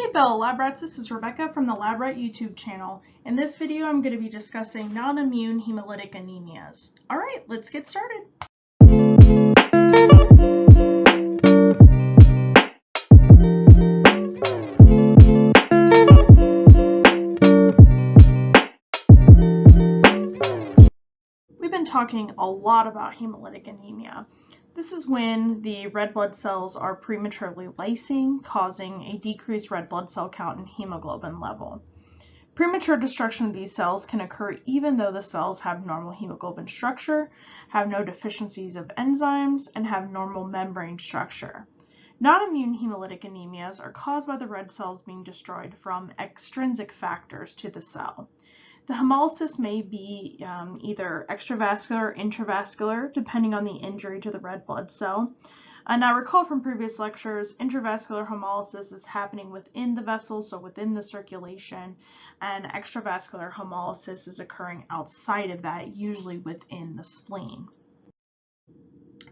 Hey fellow lab rats, this is Rebecca from the Lab Rat YouTube channel. In this video I'm going to be discussing non-immune hemolytic anemias. Alright, let's get started. We've been talking a lot about hemolytic anemia. This is when the red blood cells are prematurely lysing, causing a decreased red blood cell count and hemoglobin level. Premature destruction of these cells can occur even though the cells have normal hemoglobin structure, have no deficiencies of enzymes, and have normal membrane structure. Non-immune hemolytic anemias are caused by the red cells being destroyed from extrinsic factors to the cell. The hemolysis may be either extravascular or intravascular, depending on the injury to the red blood cell. Now recall from previous lectures, intravascular hemolysis is happening within the vessel, so within the circulation, and extravascular hemolysis is occurring outside of that, usually within the spleen.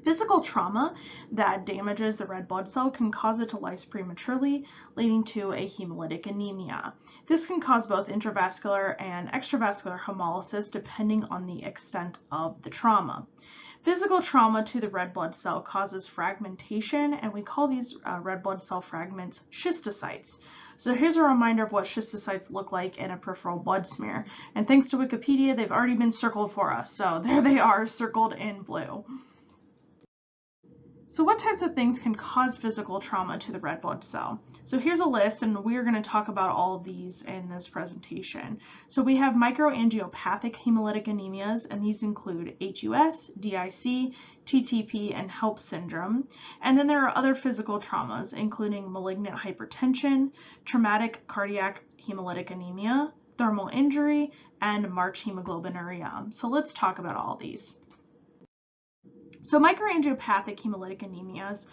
Physical trauma that damages the red blood cell can cause it to lyse prematurely, leading to a hemolytic anemia. This can cause both intravascular and extravascular hemolysis depending on the extent of the trauma. Physical trauma to the red blood cell causes fragmentation, and we call these red blood cell fragments schistocytes. So here's a reminder of what schistocytes look like in a peripheral blood smear. And thanks to Wikipedia, they've already been circled for us. So there they are, circled in blue. So what types of things can cause physical trauma to the red blood cell? So here's a list, and we are going to talk about all of these in this presentation. So we have microangiopathic hemolytic anemias, and these include HUS, DIC, TTP, and HELP syndrome. And then there are other physical traumas, including malignant hypertension, traumatic cardiac hemolytic anemia, thermal injury, and March hemoglobinuria. So let's talk about all of these. So microangiopathic hemolytic anemias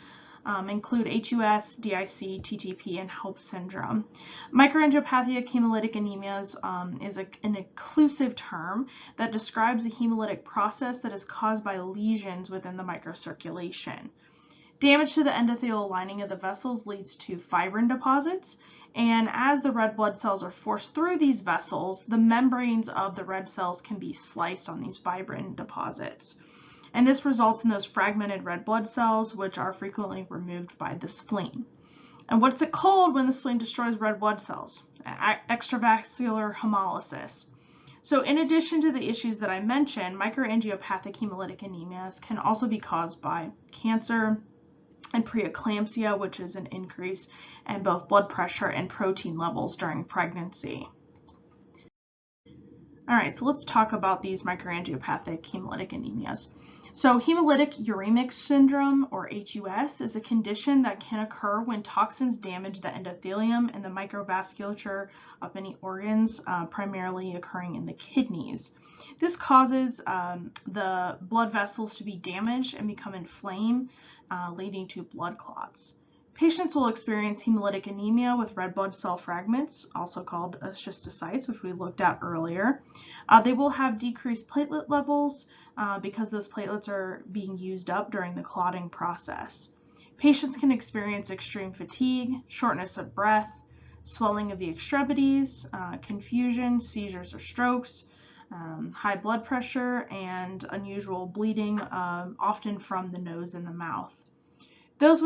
include HUS, DIC, TTP, and HELP syndrome. Microangiopathic hemolytic anemias is an inclusive term that describes a hemolytic process that is caused by lesions within the microcirculation. Damage to the endothelial lining of the vessels leads to fibrin deposits, and as the red blood cells are forced through these vessels, the membranes of the red cells can be sliced on these fibrin deposits. And this results in those fragmented red blood cells, which are frequently removed by the spleen. And what's it called when the spleen destroys red blood cells? Extravascular hemolysis. So in addition to the issues that I mentioned, microangiopathic hemolytic anemias can also be caused by cancer and preeclampsia, which is an increase in both blood pressure and protein levels during pregnancy. All right, so let's talk about these microangiopathic hemolytic anemias. So hemolytic uremic syndrome, or HUS, is a condition that can occur when toxins damage the endothelium and the microvasculature of many organs, primarily occurring in the kidneys. This causes the blood vessels to be damaged and become inflamed, leading to blood clots. Patients will experience hemolytic anemia with red blood cell fragments, also called schistocytes, which we looked at earlier. They will have decreased platelet levels because those platelets are being used up during the clotting process. Patients can experience extreme fatigue, shortness of breath, swelling of the extremities, confusion, seizures or strokes, high blood pressure, and unusual bleeding, often from the nose and the mouth. Those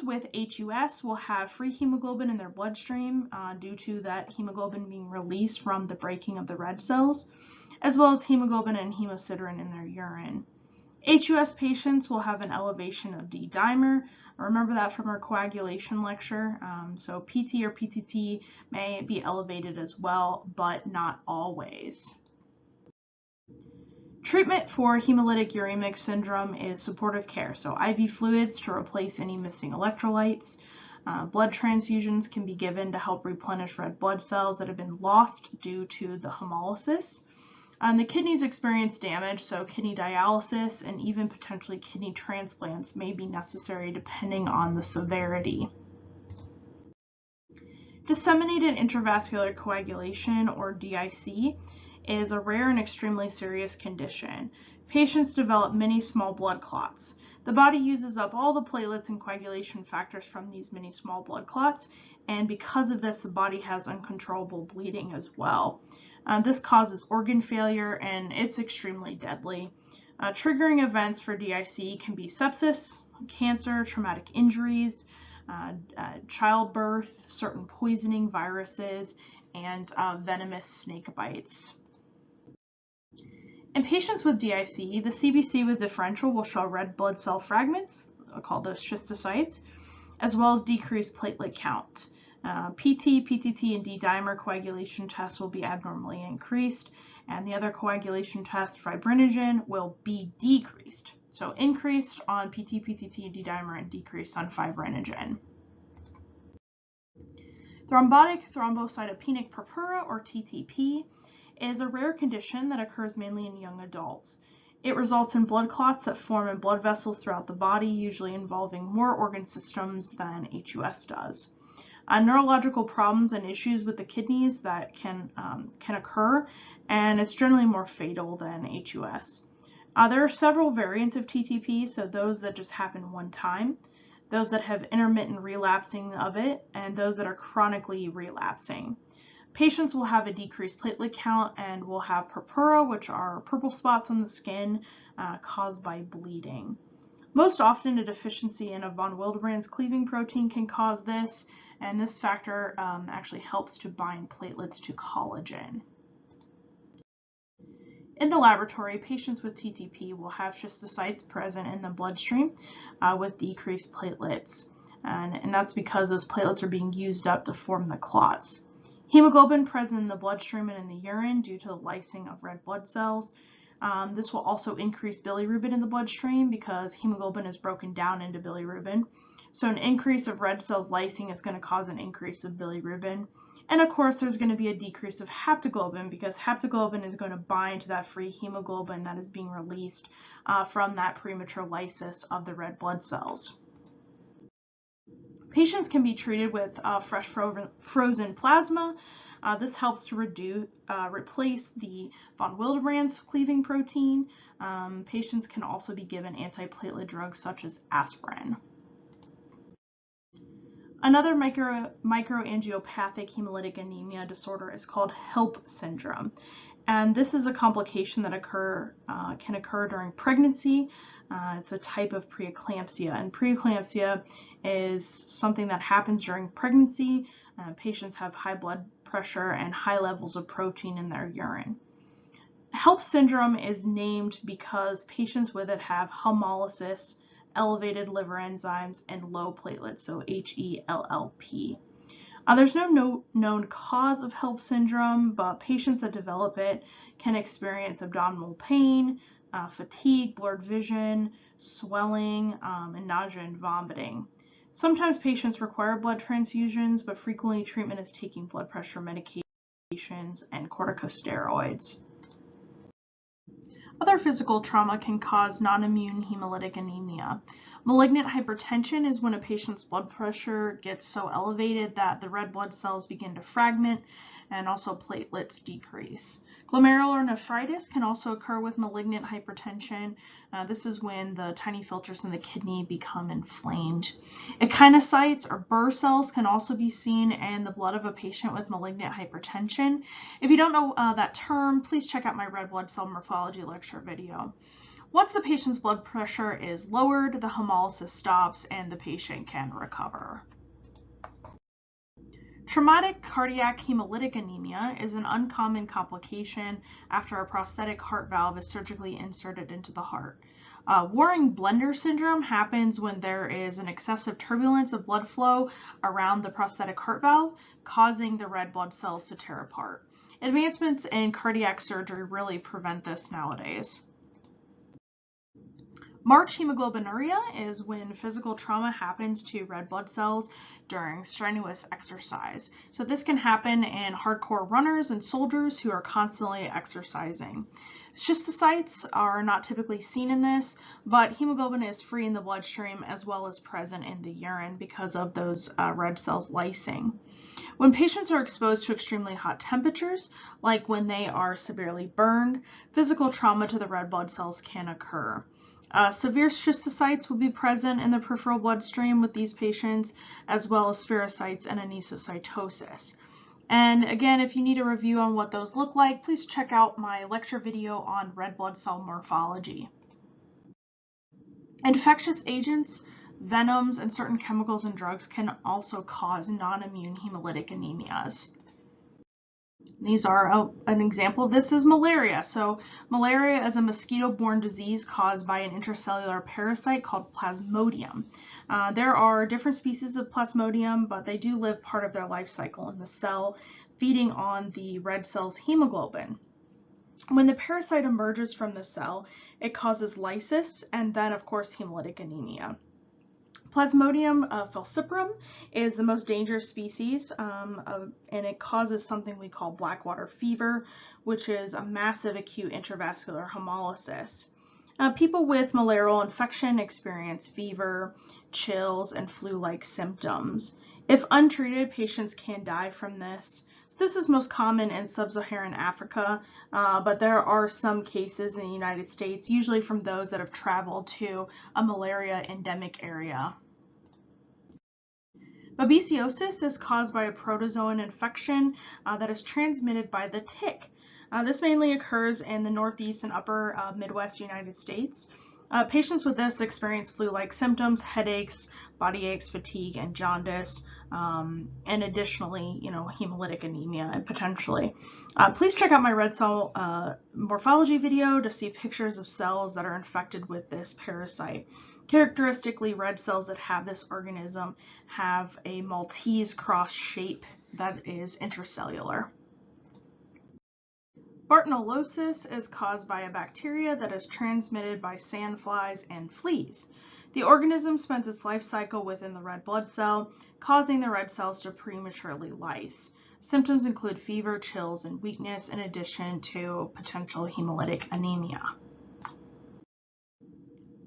with HUS will have free hemoglobin in their bloodstream due to that hemoglobin being released from the breaking of the red cells, as well as hemoglobin and hemosiderin in their urine. HUS patients will have an elevation of D-dimer. Remember that from our coagulation lecture. So PT or PTT may be elevated as well, but not always. Treatment for hemolytic uremic syndrome is supportive care, so IV fluids to replace any missing electrolytes. Blood transfusions can be given to help replenish red blood cells that have been lost due to the hemolysis. The kidneys experience damage, so kidney dialysis and even potentially kidney transplants may be necessary depending on the severity. Disseminated intravascular coagulation, or DIC, is a rare and extremely serious condition. Patients develop many small blood clots. The body uses up all the platelets and coagulation factors from these many small blood clots, and because of this, the body has uncontrollable bleeding as well. This causes organ failure, and it's extremely deadly. Triggering events for DIC can be sepsis, cancer, traumatic injuries, childbirth, certain poisoning, viruses, and venomous snake bites. In patients with DIC, the CBC with differential will show red blood cell fragments, I'll call those schistocytes, as well as decreased platelet count. PT, PTT, and D-dimer coagulation tests will be abnormally increased, and the other coagulation test, fibrinogen, will be decreased. So increased on PT, PTT, and D-dimer, and decreased on fibrinogen. Thrombotic thrombocytopenic purpura, or TTP, is a rare condition that occurs mainly in young adults. It results in blood clots that form in blood vessels throughout the body, usually involving more organ systems than HUS does. Neurological problems and issues with the kidneys that can occur, and it's generally more fatal than HUS. There are several variants of TTP, so those that just happen one time, those that have intermittent relapsing of it, and those that are chronically relapsing. Patients will have a decreased platelet count and will have purpura, which are purple spots on the skin caused by bleeding. Most often, a deficiency in a von Willebrand's cleaving protein can cause this, and this factor actually helps to bind platelets to collagen. In the laboratory, patients with TTP will have schistocytes present in the bloodstream with decreased platelets, and that's because those platelets are being used up to form the clots. Hemoglobin present in the bloodstream and in the urine due to the lysing of red blood cells. This will also increase bilirubin in the bloodstream because hemoglobin is broken down into bilirubin. So an increase of red cells lysing is going to cause an increase of bilirubin. And of course, there's going to be a decrease of haptoglobin because haptoglobin is going to bind to that free hemoglobin that is being released from that premature lysis of the red blood cells. Patients can be treated with fresh frozen plasma. This helps to replace the von Willebrand's cleaving protein. Patients can also be given antiplatelet drugs such as aspirin. Another microangiopathic hemolytic anemia disorder is called HELP syndrome. And this is a complication that can occur during pregnancy. It's a type of preeclampsia, and preeclampsia is something that happens during pregnancy. Patients have high blood pressure and high levels of protein in their urine. HELP syndrome is named because patients with it have hemolysis, elevated liver enzymes, and low platelets, so HELLP. There's no known cause of HELP syndrome, but patients that develop it can experience abdominal pain, fatigue, blurred vision, swelling, and nausea and vomiting. Sometimes patients require blood transfusions, but frequently treatment is taking blood pressure medications and corticosteroids. Other physical trauma can cause non-immune hemolytic anemia. Malignant hypertension is when a patient's blood pressure gets so elevated that the red blood cells begin to fragment and also platelets decrease. Glomerular nephritis can also occur with malignant hypertension. This is when the tiny filters in the kidney become inflamed. Echinocytes or Burr cells can also be seen in the blood of a patient with malignant hypertension. If you don't know that term, please check out my red blood cell morphology lecture video. Once the patient's blood pressure is lowered, the hemolysis stops and the patient can recover. Traumatic cardiac hemolytic anemia is an uncommon complication after a prosthetic heart valve is surgically inserted into the heart. Waring-Blender syndrome happens when there is an excessive turbulence of blood flow around the prosthetic heart valve, causing the red blood cells to tear apart. Advancements in cardiac surgery really prevent this nowadays. March hemoglobinuria is when physical trauma happens to red blood cells during strenuous exercise. So this can happen in hardcore runners and soldiers who are constantly exercising. Schistocytes are not typically seen in this, but hemoglobin is free in the bloodstream as well as present in the urine because of those red cells lysing. When patients are exposed to extremely hot temperatures, like when they are severely burned, physical trauma to the red blood cells can occur. Severe schistocytes will be present in the peripheral bloodstream with these patients, as well as spherocytes and anisocytosis. And again, if you need a review on what those look like, please check out my lecture video on red blood cell morphology. Infectious agents, venoms, and certain chemicals and drugs can also cause non-immune hemolytic anemias. These are an example of this is malaria. So malaria is a mosquito-borne disease caused by an intracellular parasite called Plasmodium. There are different species of Plasmodium, but they do live part of their life cycle in the cell, feeding on the red cell's hemoglobin. When the parasite emerges from the cell, it causes lysis and then, of course, hemolytic anemia. Plasmodium falciparum is the most dangerous species, and it causes something we call blackwater fever, which is a massive acute intravascular hemolysis. People with malarial infection experience fever, chills, and flu-like symptoms. If untreated, patients can die from this. This is most common in sub-Saharan Africa, but there are some cases in the United States, usually from those that have traveled to a malaria endemic area. Babesiosis is caused by a protozoan infection that is transmitted by the tick. This mainly occurs in the Northeast and upper Midwest United States. Patients with this experience flu-like symptoms, headaches, body aches, fatigue, and jaundice, and additionally, hemolytic anemia and potentially. Please check out my red cell morphology video to see pictures of cells that are infected with this parasite. Characteristically, red cells that have this organism have a Maltese cross shape that is intracellular. Bartonellosis is caused by a bacteria that is transmitted by sandflies and fleas. The organism spends its life cycle within the red blood cell, causing the red cells to prematurely lyse. Symptoms include fever, chills, and weakness, in addition to potential hemolytic anemia.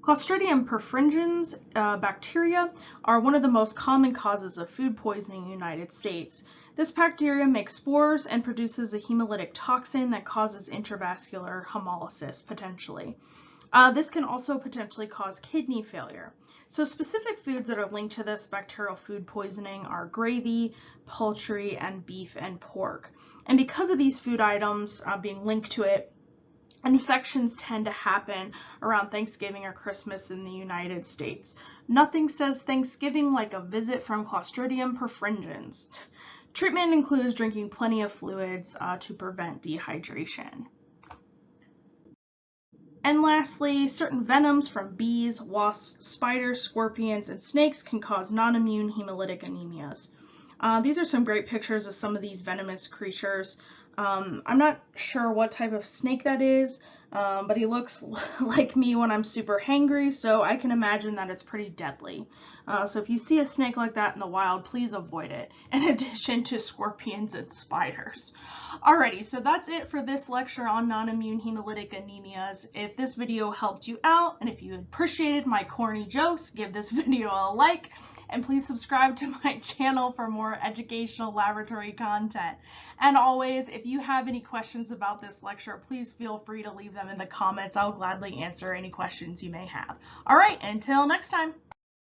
Clostridium perfringens bacteria are one of the most common causes of food poisoning in the United States. This bacteria makes spores and produces a hemolytic toxin that causes intravascular hemolysis, potentially. This can also potentially cause kidney failure. So specific foods that are linked to this bacterial food poisoning are gravy, poultry, and beef and pork. And because of these food items being linked to it, infections tend to happen around Thanksgiving or Christmas in the United States. Nothing says Thanksgiving like a visit from Clostridium perfringens. Treatment includes drinking plenty of fluids to prevent dehydration. And lastly, certain venoms from bees, wasps, spiders, scorpions, and snakes can cause non-immune hemolytic anemias. These are some great pictures of some of these venomous creatures. I'm not sure what type of snake that is, but he looks like me when I'm super hangry, so I can imagine that it's pretty deadly. So if you see a snake like that in the wild, please avoid it, in addition to scorpions and spiders. Alrighty, so that's it for this lecture on non-immune hemolytic anemias. If this video helped you out, and if you appreciated my corny jokes, give this video a like, and please subscribe to my channel for more educational laboratory content. And always, if you have any questions about this lecture, please feel free to leave them in the comments. I'll gladly answer any questions you may have. All right, until next time.